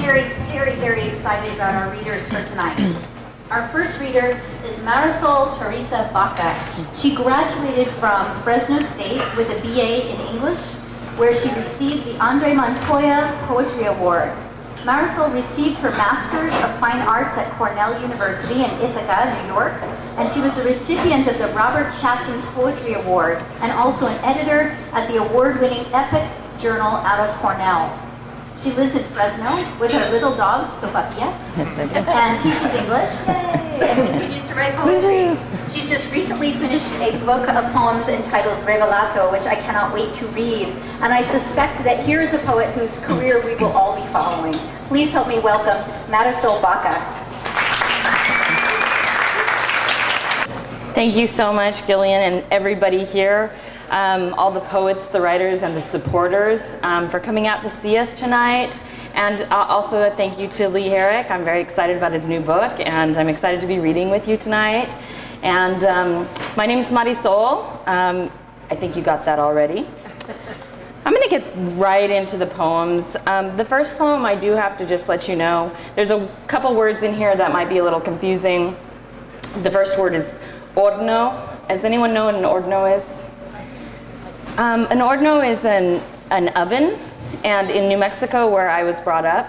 very excited about our readers for tonight. Our first reader is Marisol Baca. She graduated from Fresno State with a BA in English, where she received the Andre Montoya Poetry Award. Marisol received her Master's of Fine Arts at Cornell University in Ithaca, New York, and she was a recipient of the Robert Chassin Poetry Award and also an editor at the award-winning Epic Journal out of Cornell. She lives in Fresno with her little dog, Sophia, and teaches English, and continues to write poetry. She's just recently finished a book of poems entitled Revelato, which I cannot wait to read. And I suspect that here is a poet whose career we will all be following. Please help me welcome Marisol Baca. Thank you so much, Gillian, and everybody here. All the poets, the writers, and the supporters for coming out to see us tonight. And also a thank you to Lee Herrick. I'm very excited about his new book, and I'm excited to be reading with you tonight. And my name is Marisol. I think you got that already. I'm going to get right into the poems. The first poem, I do have to just let you know, there's a couple words in here that might be a little confusing. The first word is Orno. Does anyone know what an Orno is? An Orno is an oven, and in New Mexico, where I was brought up,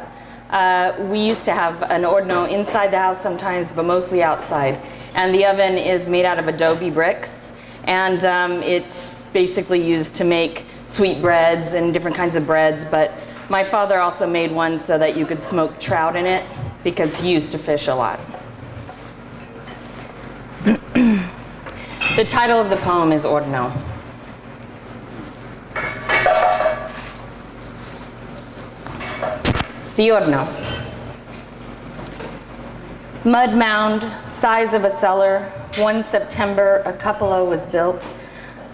we used to have an Orno inside the house sometimes, but mostly outside. And the oven is made out of adobe bricks, and it's basically used to make sweetbreads and different kinds of breads, but my father also made one so that you could smoke trout in it, because he used to fish a lot. The title of the poem is Orno. The Orno. Mud mound, size of a cellar. One September, a cupola was built.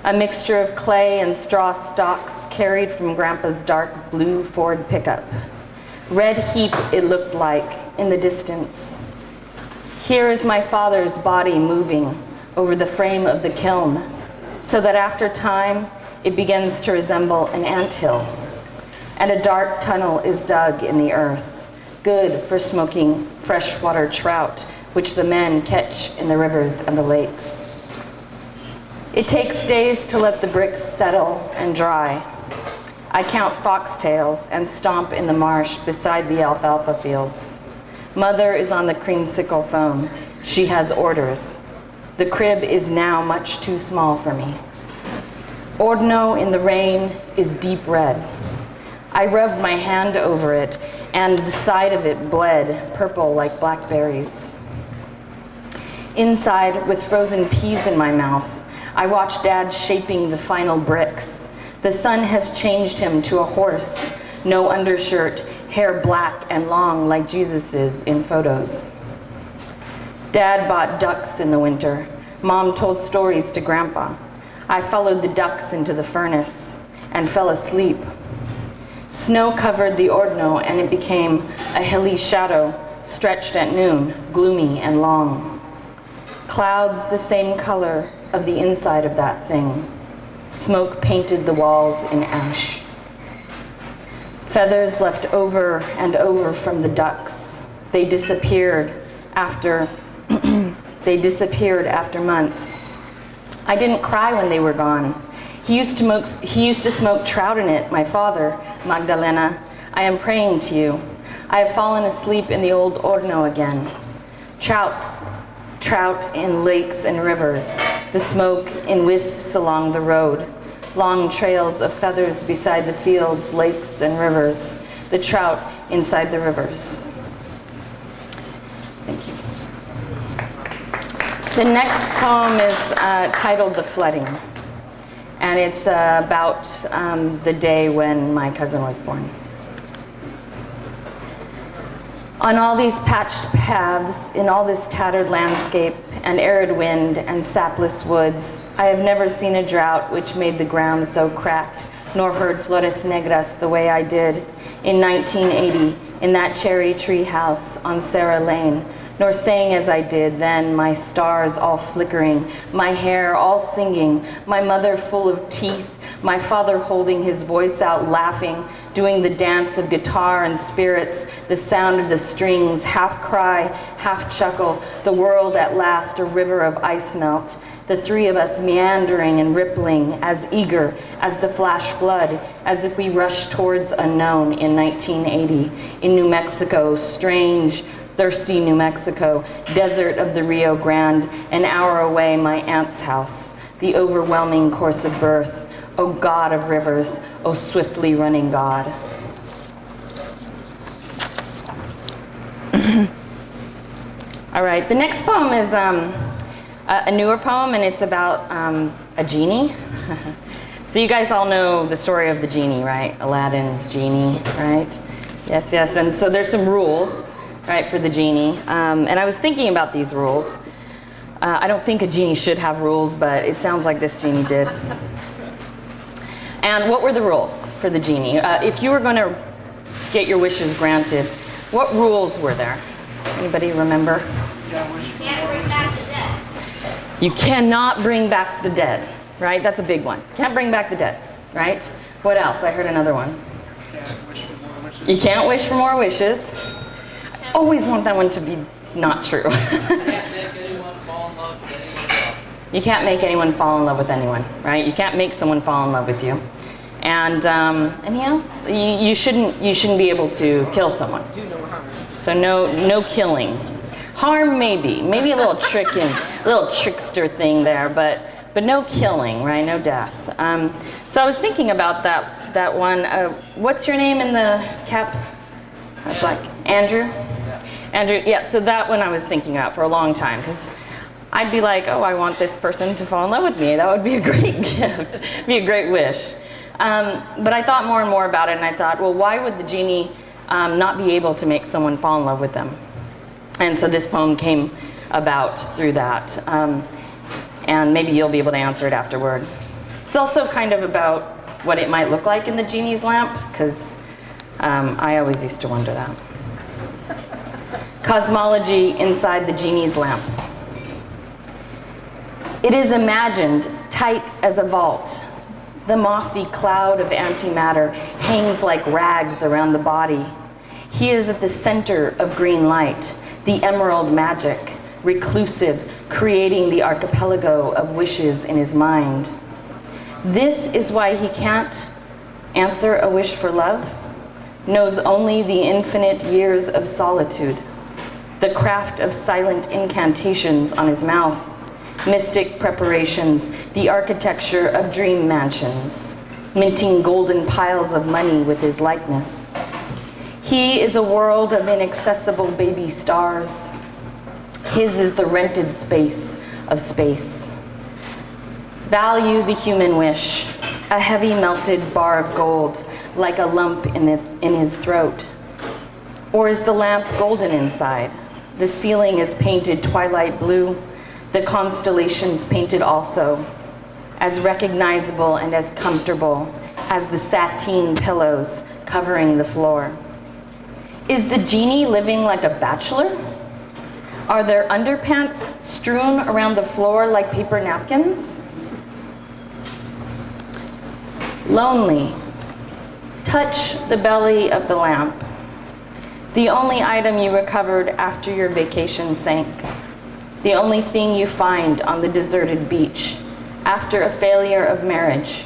A mixture of clay and straw stalks carried from Grandpa's dark blue Ford pickup. Red heap it looked like in the distance. Here is my father's body moving over the frame of the kiln, so that after time it begins to resemble an anthill. And a dark tunnel is dug in the earth, good for smoking freshwater trout, which the men catch in the rivers and the lakes. It takes days to let the bricks settle and dry. I count foxtails and stomp in the marsh beside the alfalfa fields. Mother is on the creamsicle phone. She has orders. The crib is now much too small for me. Orno in the rain is deep red. I rubbed my hand over it, and the side of it bled purple like blackberries. Inside, with frozen peas in my mouth, I watched Dad shaping the final bricks. The sun has changed him to a horse, no undershirt, hair black and long like Jesus's in photos. Dad bought ducks in the winter. Mom told stories to Grandpa. I followed the ducks into the furnace and fell asleep. Snow covered the Orno, and it became a hilly shadow stretched at noon, gloomy and long. Clouds the same color of the inside of that thing. Smoke painted the walls in ash. Feathers left over and over from the ducks. They disappeared after months. I didn't cry when they were gone. He used to smoke trout in it, my father, Magdalena. I am praying to you. I have fallen asleep in the old Orno again. Trout in lakes and rivers, the smoke in wisps along the road, long trails of feathers beside the fields, lakes, and rivers, the trout inside the rivers. Thank you. The next poem is titled The Flooding, and it's about the day when my cousin was born. On all these patched paths, in all this tattered landscape, and arid wind, and sapless woods, I have never seen a drought which made the ground so cracked, nor heard Flores Negras the way I did in 1980 in that cherry tree house on Sarah Lane, nor sang as I did then, my stars all flickering, my hair all singing, my mother full of teeth, My father holding his voice out, laughing, doing the dance of guitar and spirits, the sound of the strings, half cry, half chuckle, the world at last a river of ice melt. The three of us meandering and rippling, as eager as the flash flood, as if we rushed towards unknown in 1980, in New Mexico, strange, thirsty New Mexico, desert of the Rio Grande, an hour away my aunt's house, the overwhelming course of birth, O God of rivers, O swiftly running God. All right, the next poem is a newer poem, and it's about a genie. So you guys all know the story of the genie, right? Aladdin's genie, right? Yes, yes, and so there's some rules, right, for the genie. And I was thinking about these rules. I don't think a genie should have rules, but it sounds like this genie did. And what were the rules for the genie? If you were going to get your wishes granted, what rules were there? Anybody remember? Can't bring back the dead. You cannot bring back the dead, right? That's a big one. Can't bring back the dead, right? What else? I heard another one. Can't wish for more wishes. You can't wish for more wishes. Always want that one to be not true. Can't make anyone fall in love with anyone else. You can't make anyone fall in love with anyone, right? You can't make someone fall in love with you. And anything else? You shouldn't be able to kill someone. Do no harm. So no killing. Harm maybe a little little trickster thing there, but no killing, right? No death. So I was thinking about that one. What's your name in the cap? Black Andrew. Yeah. Andrew. Yeah. So that one I was thinking about for a long time, because I'd be like, oh, I want this person to fall in love with me. That would be a great gift. Be a great wish. But I thought more and more about it, and I thought, well, why would the genie not be able to make someone fall in love with them? And so this poem came about through that. And maybe you'll be able to answer it afterward. It's also kind of about what it might look like in the genie's lamp, because I always used to wonder that. Cosmology inside the genie's lamp. It is imagined tight as a vault. The mothy cloud of antimatter hangs like rags around the body. He is at the center of green light, the emerald magic, reclusive, creating the archipelago of wishes in his mind. This is why he can't answer a wish for love, knows only the infinite years of solitude, the craft of silent incantations on his mouth, mystic preparations, the architecture of dream mansions, minting golden piles of money with his likeness. He is a world of inaccessible baby stars. His is the rented space of space. Value the human wish, a heavy melted bar of gold, like a lump in his throat. Or is the lamp golden inside? The ceiling is painted twilight blue, the constellations painted also, as recognizable and as comfortable as the sateen pillows covering the floor. Is the genie living like a bachelor? Are there underpants strewn around the floor like paper napkins? Lonely. Touch the belly of the lamp. The only item you recovered after your vacation sank. The only thing you find on the deserted beach after a failure of marriage,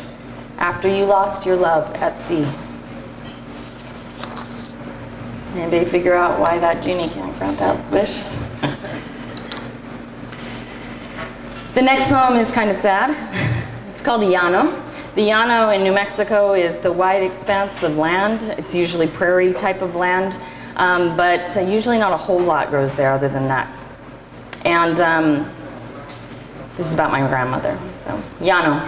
after you lost your love at sea. Anybody figure out why that genie can't grant that wish? The next poem is kind of sad. It's called the Jano. The Jano in New Mexico is the wide expanse of land. It's usually prairie type of land, but usually not a whole lot grows there other than that. And this is about my grandmother. So, Jano.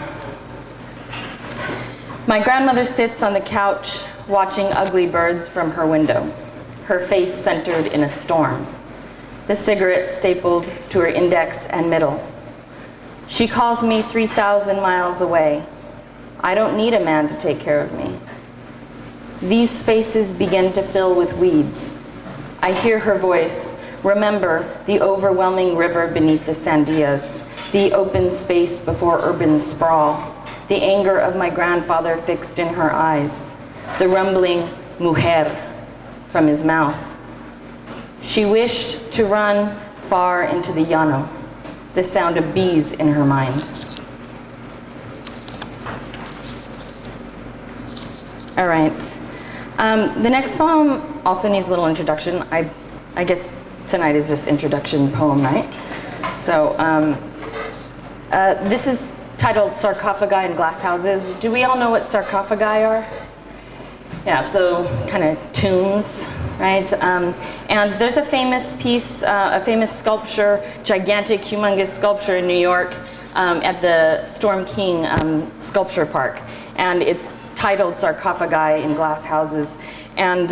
My grandmother sits on the couch watching ugly birds from her window, her face centered in a storm, the cigarette stapled to her index and middle. She calls me 3,000 miles away. I don't need a man to take care of me. These spaces begin to fill with weeds. I hear her voice. Remember the overwhelming river beneath the sandias, the open space before urban sprawl, the anger of my grandfather fixed in her eyes, the rumbling mujer from his mouth. She wished to run far into the Jano, the sound of bees in her mind. All right. The next poem also needs a little introduction. I guess tonight is just introduction poem night. So this is titled Sarcophagi and Glass Houses. Do we all know what sarcophagi are? Yeah, so kind of tombs, right? And there's a famous piece, a famous sculpture, gigantic, humongous sculpture in New York at the Storm King Sculpture Park. And it's titled Sarcophagi in Glass Houses. And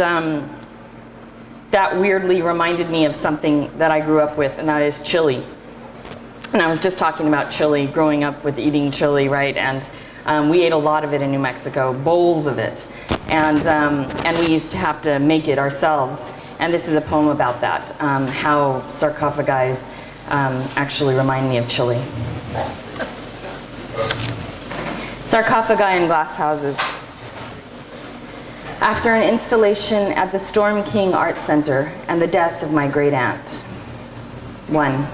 that weirdly reminded me of something that I grew up with, and that is chili. And I was just talking about chili, growing up with eating chili, right? And we ate a lot of it in New Mexico, bowls of it. And we used to have to make it ourselves. And this is a poem about that, how sarcophagi actually remind me of chili. Sarcophagi in glass houses. After an installation at the Storm King Art Center and the death of my great aunt. 1.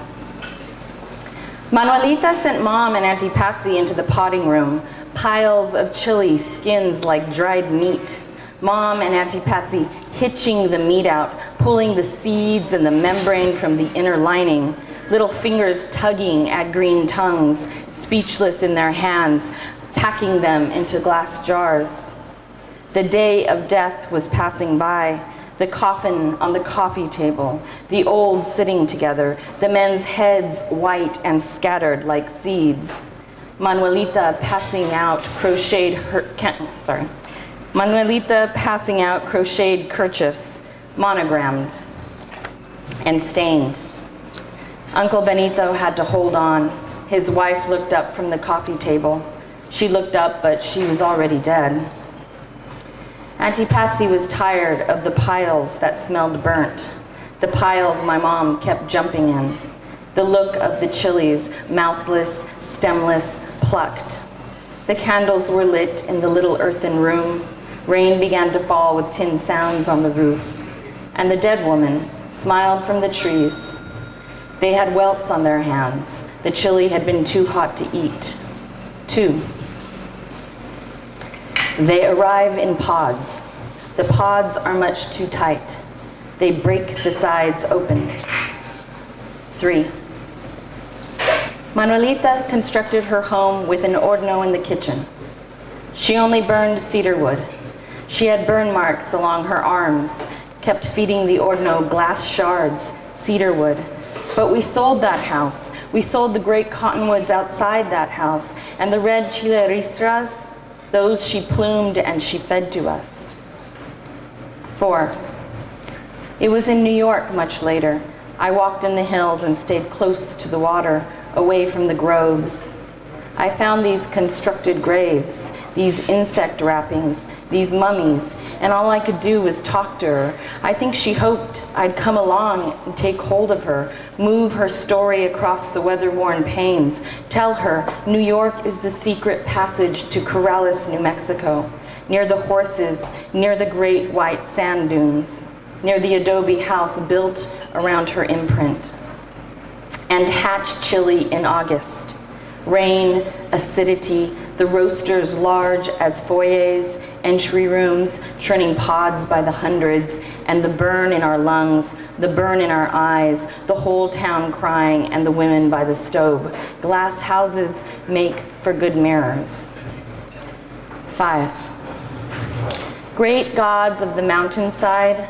Manuelita sent Mom and Auntie Patsy into the potting room, piles of chili, skins like dried meat. Mom and Auntie Patsy hitching the meat out, pulling the seeds and the membrane from the inner lining, little fingers tugging at green tongues, speechless in their hands, packing them into glass jars. The day of death was passing by, the coffin on the coffee table, the old sitting together, the men's heads white and scattered like seeds. Manuelita passing out crocheted kerchiefs, monogrammed and stained. Uncle Benito had to hold on. His wife looked up from the coffee table. She looked up, but she was already dead. Auntie Patsy was tired of the piles that smelled burnt, the piles my mom kept jumping in, the look of the chilies, mouthless, stemless, plucked. The candles were lit in the little earthen room. Rain began to fall with tin sounds on the roof, and the dead woman smiled from the trees. They had welts on their hands. The chili had been too hot to eat. 2. They arrive in pods. The pods are much too tight. They break the sides open. 3. Manuelita constructed her home with an Orno in the kitchen. She only burned cedar wood. She had burn marks along her arms, kept feeding the Orno glass shards, cedar wood. But we sold that house. We sold the great cottonwoods outside that house, and the red chileristas, those she plumed and she fed to us. 4. It was in New York much later. I walked in the hills and stayed close to the water, away from the groves. I found these constructed graves, these insect wrappings, these mummies, and all I could do was talk to her. I think she hoped I'd come along and take hold of her, move her story across the weather-worn panes, tell her New York is the secret passage to Corrales, New Mexico, near the horses, near the great white sand dunes, near the adobe house built around her imprint. And hatch chili in August. Rain, acidity, the roasters large as foyers, entry rooms, churning pods by the hundreds, and the burn in our lungs, the burn in our eyes, the whole town crying, and the women by the stove. Glass houses make for good mirrors. 5. Great gods of the mountainside,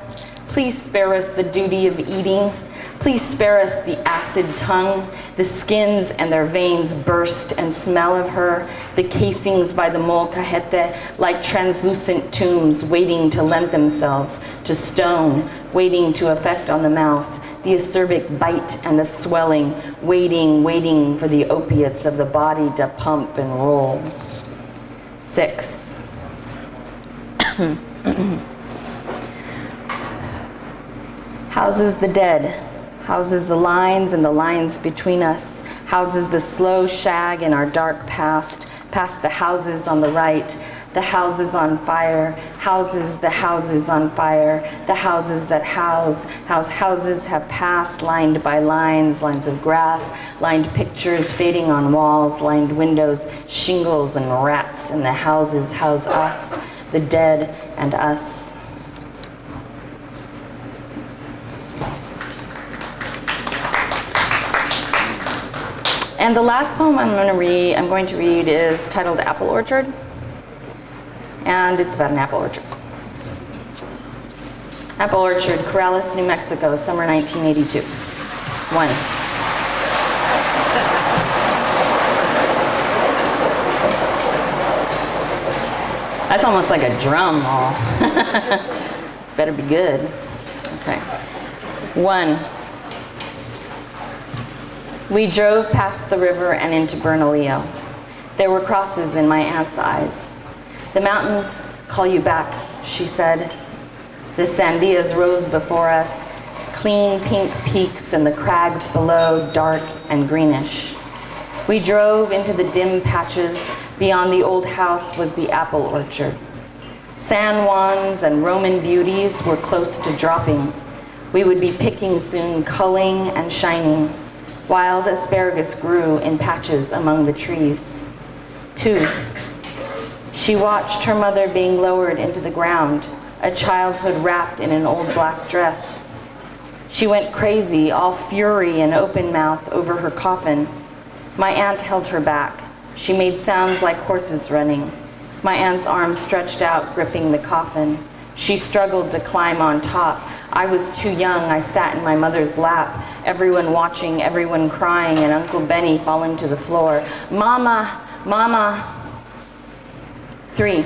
please spare us the duty of eating. Please spare us the acid tongue, the skins and their veins burst and smell of her, the casings by the molcajete like translucent tombs waiting to lend themselves to stone, waiting to affect on the mouth, the acerbic bite and the swelling, waiting for the opiates of the body to pump and roll. 6. Houses the dead. Houses the lines and the lines between us, houses the slow shag in our dark past, past the houses on the right, the houses on fire, houses, the houses on fire, the houses that houses have passed, lined by lines, lines of grass, lined pictures fading on walls, lined windows, shingles and rats, and the houses house us, the dead and us. And the last poem I'm going to read is titled Apple Orchard. And it's about an apple orchard. Apple Orchard, Corrales, New Mexico, summer 1982. 1. That's almost like a drum roll. Better be good. Okay. 1. We drove past the river and into Bernalillo. There were crosses in my aunt's eyes. The mountains call you back, she said. The sandias rose before us, clean pink peaks and the crags below dark and greenish. We drove into the dim patches. Beyond the old house was the apple orchard. San Juans and Roman beauties were close to dropping. We would be picking soon, culling and shining. Wild asparagus grew in patches among the trees. 2. She watched her mother being lowered into the ground, a childhood wrapped in an old black dress. She went crazy, all fury and open-mouthed over her coffin. My aunt held her back. She made sounds like horses running. My aunt's arms stretched out, gripping the coffin. She struggled to climb on top. I was too young. I sat in my mother's lap, everyone watching, everyone crying, and Uncle Benny falling to the floor. Mama, Mama. 3.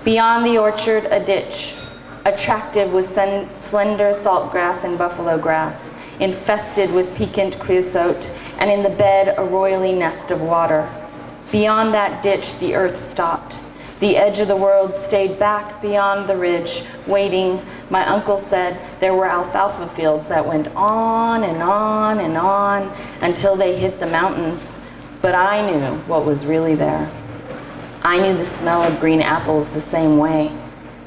Beyond the orchard, a ditch, attractive with slender saltgrass and buffalo grass, infested with piquant creosote, and in the bed a roily nest of water. Beyond that ditch, the earth stopped. The edge of the world stayed back beyond the ridge, waiting. My uncle said there were alfalfa fields that went on and on and on until they hit the mountains. But I knew what was really there. I knew the smell of green apples the same way.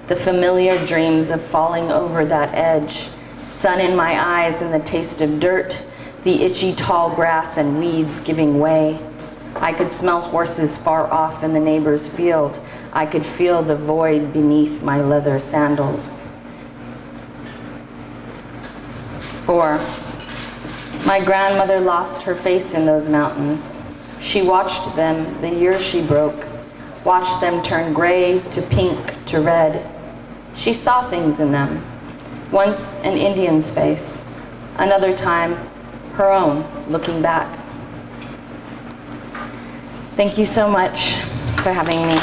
The familiar dreams of falling over that edge, sun in my eyes and the taste of dirt, the itchy tall grass and weeds giving way. I could smell horses far off in the neighbor's field. I could feel the void beneath my leather sandals. 4. My grandmother lost her face in those mountains. She watched them the year she broke, watched them turn gray to pink to red. She saw things in them. Once an Indian's face, another time her own looking back. Thank you so much for having me.